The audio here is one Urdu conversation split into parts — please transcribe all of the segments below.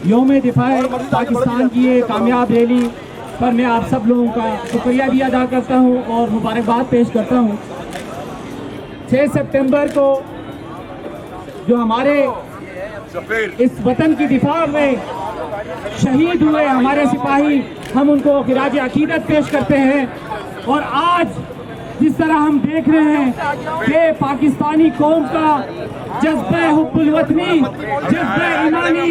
یوم دفاع پاکستان کی یہ کامیاب ریلی پر میں آپ سب لوگوں کا شکریہ بھی ادا کرتا ہوں اور مبارکباد پیش کرتا ہوں۔ 6 سپتمبر کو جو ہمارے اس وطن کی دفاع میں شہید ہوئے ہمارے سپاہی، ہم ان کو خراج عقیدت پیش کرتے ہیں۔ اور آج جس طرح ہم دیکھ رہے ہیں کہ پاکستانی قوم کا جذبہ حب الوطنی، جذبہ ایمانی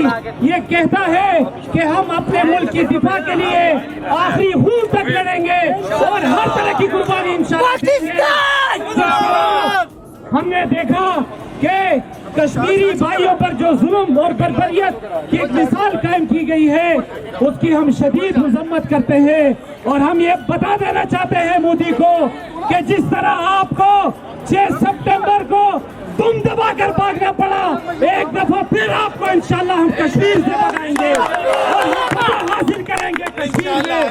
یہ کہتا ہے کہ ہم اپنے ملک کی دفاع کے لیے آخری خون تک لڑیں گے اور ہر طرح کی قربانی انشاءاللہ دیں گے۔ ہم نے دیکھا کہ کشمیری بھائیوں پر جو ظلم اور بربریت کی ایک مثال قائم کی گئی ہے، اس کی ہم شدید مذمت کرتے ہیں اور ہم یہ بتا دینا چاہتے ہیں مودی کو کہ جس طرح آپ کو 6 سپٹمبر کو تم دبا کر بھاگنا پڑا، ایک دفعہ پھر آپ کو انشاءاللہ ہم کشمیر سے بنائیں گے اور ہم فتح حاصل کریں گے کشمیر میں۔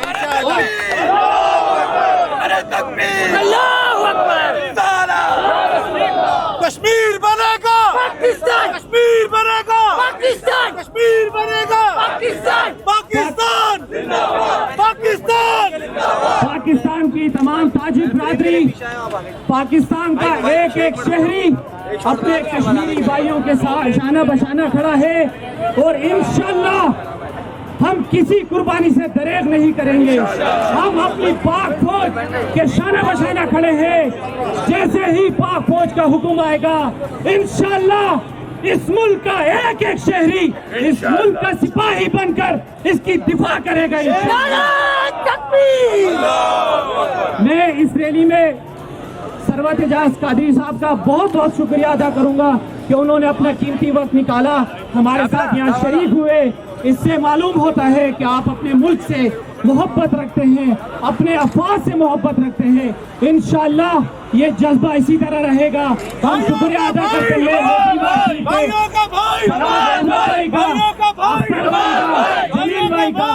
کشمیر بنے گا پاکستان، کشمیر بنے گا پاکستان، کشمیر بنے گا پاکستان، پاکستان زندہ باد، پاکستان پاکستان کی تمام تاجر برادری، پاکستان کا ایک ایک شہری اپنے کشمیری بھائیوں کے ساتھ شانہ بشانہ کھڑا ہے اور انشاءاللہ ہم کسی قربانی سے دریغ نہیں کریں گے۔ ہم اپنی پاک فوج کے شانہ بشانہ کھڑے ہیں، جیسے ہی پاک فوج کا حکم آئے گا انشاءاللہ اس ملک کا ایک ایک شہری اس ملک کا سپاہی بن کر اس کی دفاع کرے گا۔ میں اس ریلی میں ثروت اعجاز قادری صاحب کا بہت بہت شکریہ ادا کروں گا کہ انہوں نے اپنا قیمتی وقت نکالا، ہمارے ساتھ یہاں شریک ہوئے۔ اس سے معلوم ہوتا ہے کہ آپ اپنے ملک سے محبت رکھتے ہیں، اپنے افواج سے محبت رکھتے ہیں۔ انشاءاللہ یہ جذبہ اسی طرح رہے گا۔ ہم شکریہ ادا کرتے ہیں بھائیوں کا بھائی، بھائیوں کا بھائی، جلیل بھائی کا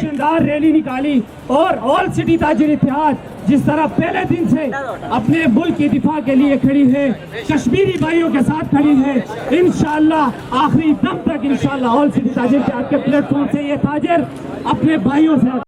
شاندار ریلی نکالی اور آل سٹی تاجر اتحاد جس طرح پہلے دن سے اپنے ملک کی دفاع کے لیے کھڑی ہے، کشمیری بھائیوں کے ساتھ کھڑی ہے، انشاءاللہ آخری دم تک انشاءاللہ آل سٹی تاجر اتحاد کے پلیٹ فارم سے یہ تاجر اپنے بھائیوں سے